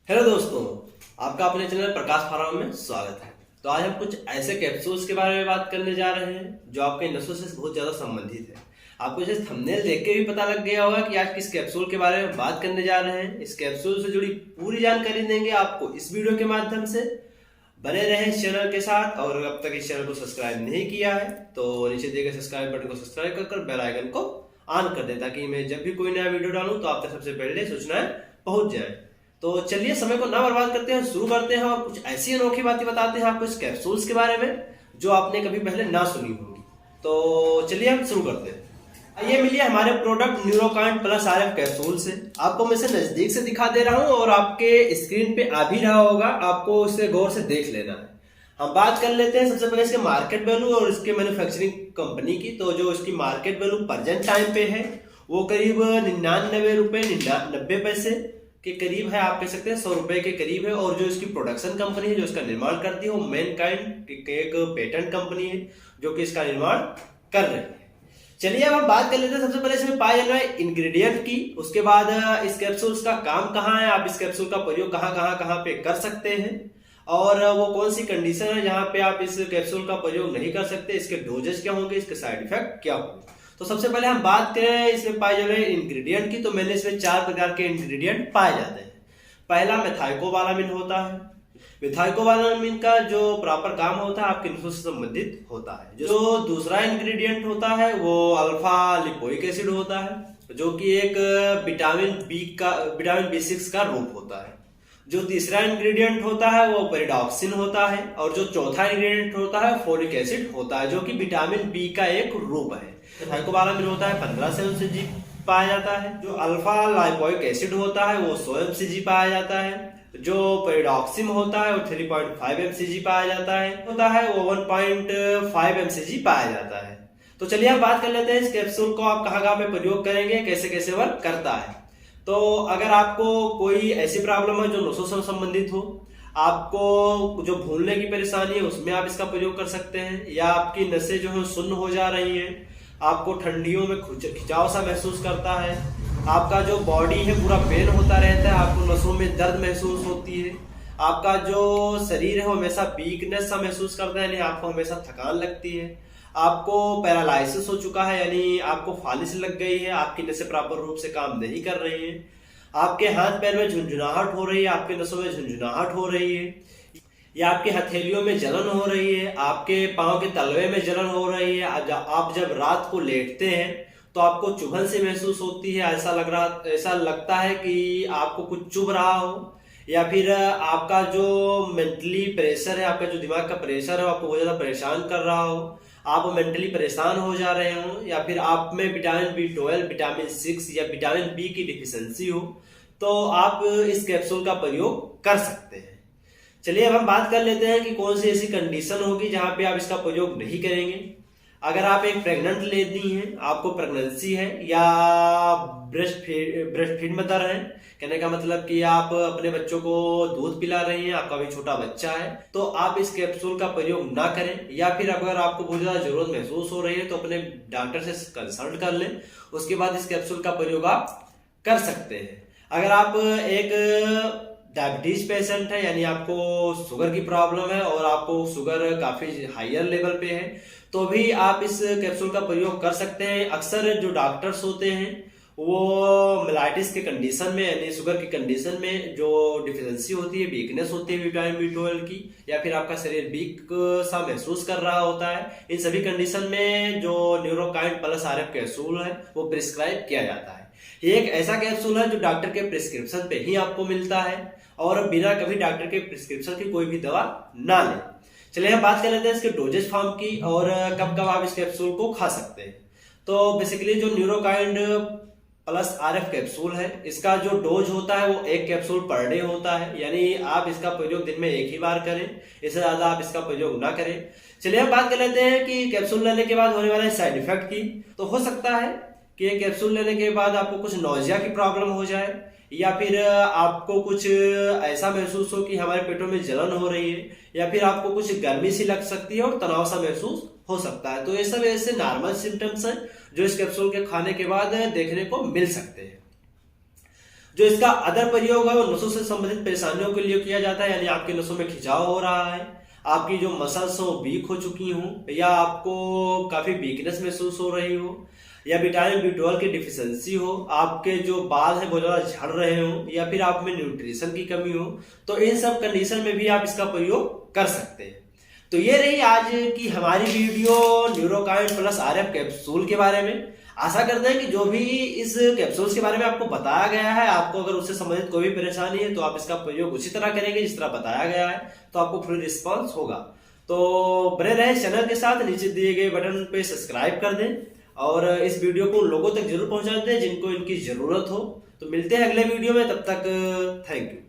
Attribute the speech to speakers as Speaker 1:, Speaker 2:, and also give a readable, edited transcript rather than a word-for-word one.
Speaker 1: Hello दोस्तों, आपका अपने चैनल प्रकाश फार्मा में स्वागत है। तो आज हम कुछ ऐसे कैप्सूल्स के बारे में बात करने जा रहे हैं जो आपके नसों से बहुत ज्यादा संबंधित है। आपको इसे थंबनेल देख के भी पता लग गया होगा कि आज किस कैप्सूल के बारे में बात करने जा रहे हैं। इस कैप्सूल से जुड़ी पूरी जानकारी देंगे आपको इस वीडियो के माध्यम से। बने रहे इस चैनल के साथ, और अब तक इस चैनल को सब्सक्राइब नहीं किया है तो नीचे दिए गए सब्सक्राइब बटन को सब्सक्राइब कर बेल आइकन को ऑन कर दे, ताकि मैं जब भी कोई नया वीडियो डालूं तो आप तक सबसे पहले सूचनाएं पहुंच जाए। तो चलिए समय को ना बर्बाद करते हैं, शुरू करते हैं और कुछ ऐसी अनोखी बातें बताते हैं आपको इस कैप्सूल्स के बारे में जो आपने कभी पहले ना सुनी होगी। तो चलिए हम शुरू करते हैं। ये मिलिए हमारे प्रोडक्ट न्यूरोकाइंट प्लस आरएफ कैप्सूल से। आपको मैं इसे नजदीक से दिखा दे रहा हूं और आपके स्क्रीन पे आ भी रहा होगा, आपको इसे गौर से देख लेना है। हम बात कर लेते हैं सबसे पहले इसके मार्केट वैल्यू और इसके मैन्युफैक्चरिंग कंपनी की। तो जो इसकी मार्केट वैल्यू प्रेजेंट टाइम पे है वो करीब 99 रुपए 90 पैसे के करीब है, आप कह सकते हैं 100 रुपए के करीब है। और जो इसकी प्रोडक्शन कंपनी है जो इसका निर्माण करती है वो मैनकाइंड एक पेटेंट कंपनी है जो कि इसका निर्माण कर रही है। चलिए अब हम बात कर लेते हैं सबसे पहले इसमें पाए जाने वाले इंग्रेडिएंट की, उसके बाद इस कैप्सूल्स का काम कहाँ है, आप इस कैप्सूल का प्रयोग कहाँ पे कर सकते हैं, और वो कौन सी कंडीशन है जहां पे आप इस कैप्सूल का प्रयोग नहीं कर सकते, इसके डोजेस क्या होंगे, इसके साइड इफेक्ट क्या होंगे। तो सबसे पहले हम बात करें इसमें पाए जाने वाले इंग्रेडिएंट की। तो मैंने इसमें 4 प्रकार के इंग्रेडिएंट पाए जाते हैं। पहला मेथाइकोबालामिन होता है। मेथाइकोबालामिन का जो प्रॉपर काम होता है आपके नसों से संबंधित होता है। जो दूसरा इंग्रेडिएंट होता है वो अल्फा लिपोइक एसिड होता है जो कि एक विटामिन B6 का रूप होता है। जो तीसरा इंग्रेडिएंट होता है वो पेरिडॉक्सिन होता है, और जो चौथा इंग्रेडिएंट होता है फोलिक एसिड होता है जो कि विटामिन बी का एक रूप है। मेथाइकोबालामिन होता है 15 से mcg पाया जाता है। जो अल्फा लाइपोइक एसिड होता है वो 100 mcg पाया जाता है। जो पेरिडॉक्सिन होता है वो 3.5 mcg पाया जाता है वो 1.5 mcg पाया जाता है। तो चलिए हम बात कर लेते हैं इस कैप्सूल को आप कहाँ पे प्रयोग करेंगे, कैसे कैसे वर्क करता है। तो अगर आपको कोई ऐसी प्रॉब्लम है जो नसों से संबंधित हो, आपको जो भूलने की परेशानी है उसमें आप इसका प्रयोग कर सकते हैं, या आपकी नसें जो है सुन्न हो जा रही हैं, आपको ठंडियों में खिंचाव सा महसूस करता है, आपका जो बॉडी है पूरा पेन होता रहता है, आपको नसों में दर्द महसूस होती है, आपका जो शरीर है वो हमेशा वीकनेस सा महसूस करता है, यानी आपको हमेशा थकान लगती है, आपको पैरालाइसिस हो चुका है यानी आपको फालिस लग गई है, आपकी नसें प्रॉपर रूप से काम नहीं कर रही हैं, आपके हाथ पैर में झुंझुनाहट हो रही है, आपके नसों में झुंझुनाहट हो रही है, या आपकी हथेलियों में जलन हो रही है, आपके पांव के तलवे में जलन हो रही है, आप जब रात को लेटते हैं तो आपको चुभन सी महसूस होती है, ऐसा लगता है कि आपको कुछ चुभ रहा हो, या फिर आपका जो मेंटली प्रेशर है, आपका जो दिमाग का प्रेशर है आपको बहुत ज्यादा परेशान कर रहा हो, आप मेंटली परेशान हो जा रहे हो, या फिर आप में विटामिन B12, विटामिन 6 या विटामिन बी की डिफिशियंसी हो, तो आप इस कैप्सूल का प्रयोग कर सकते हैं। चलिए अब हम बात कर लेते हैं कि कौन सी ऐसी कंडीशन होगी जहां पे आप इसका प्रयोग नहीं करेंगे। अगर आप एक प्रेग्नेंट लेडी हैं, आपको प्रेगनेंसी है, या ब्रेस्ट फीड मदर है, कहने का मतलब कि आप अपने बच्चों को दूध पिला रही हैं, आपका भी छोटा बच्चा है, तो आप इस कैप्सूल का प्रयोग ना करें। या फिर अगर आपको बहुत ज्यादा जरूरत महसूस हो रही है तो अपने डॉक्टर से कंसल्ट कर लें, उसके बाद इस कैप्सूल का प्रयोग आप कर सकते हैं। अगर आप एक डायबिटीज पेशेंट है, यानी आपको शुगर की प्रॉब्लम है और आपको शुगर काफी हायर लेवल पे है, तो भी आप इस कैप्सूल का प्रयोग कर सकते हैं। अक्सर जो डॉक्टर्स होते हैं वो मेलाइटिस के कंडीशन में, यानी शुगर की कंडीशन में जो डिफिशियंसी होती है, वीकनेस होती है विटामिन B12 की, या फिर आपका शरीर वीक सा महसूस कर रहा होता है, इन सभी कंडीशन में जो न्यूरोकाइंट प्लस आरएफ कैप्सूल है वो प्रिस्क्राइब किया जाता है। ये एक ऐसा कैप्सूल है जो डॉक्टर के प्रिस्क्रिप्शन पे ही आपको मिलता है और बिना कभी डॉक्टर के प्रिस्क्रिप्शन की कोई भी दवा ना लें। चलिए हम बात कर लेते हैं इसके डोजेज फॉर्म की और कब कब आप इस कैप्सूल को खा सकते हैं। तो बेसिकली जो न्यूरोकाइंड प्लस आरएफ कैप्सूल है, इसका जो डोज होता है वो 1 कैप्सूल पर डे होता है, यानी आप इसका प्रयोग दिन में 1 ही बार करें, इससे ज्यादा आप इसका प्रयोग ना करें। चलिए हम बात कर लेते हैं कि कैप्सूल लेने के बाद होने वाले साइड इफेक्ट की। तो हो सकता है कि ये कैप्सूल लेने के बाद आपको कुछ नौजिया की प्रॉब्लम हो जाए, या फिर आपको कुछ ऐसा महसूस हो कि हमारे पेटों में जलन हो रही है, या फिर आपको कुछ गर्मी सी लग सकती है और तनाव सा महसूस हो सकता है। तो ये सब ऐसे नॉर्मल सिम्टम्स हैं जो इस कैप्सूल के खाने के बाद देखने को मिल सकते हैं। जो इसका अदर प्रयोग है वो नसों से संबंधित परेशानियों के लिए किया जाता है, यानी आपके नसों में खिंचाव हो रहा है, आपकी जो मसल्स हो वीक हो चुकी हूँ, या आपको काफी वीकनेस महसूस हो रही हो, या विटामिन B12 की डिफिशियंसी हो, आपके जो बाल हैं बहुत ज्यादा झड़ रहे हो, या फिर आप में न्यूट्रिशन की कमी हो, तो इन सब कंडीशन में भी आप इसका प्रयोग कर सकते हैं। तो ये रही आज की हमारी video Neurokine plus RF capsule के बारे में। आशा करते हैं कि जो भी इस कैप्सूल्स के बारे में आपको बताया गया है, आपको अगर उससे संबंधित कोई भी परेशानी है तो आप इसका प्रयोग उसी तरह करेंगे जिस तरह बताया गया है, तो आपको फुल रिस्पॉन्स होगा। तो बने रहे चैनल के साथ, नीचे दिए गए बटन पे सब्सक्राइब कर दें और इस वीडियो को उन लोगों तक जरूर पहुंचा दें जिनको इनकी जरूरत हो। तो मिलते हैं अगले वीडियो में, तब तक थैंक यू।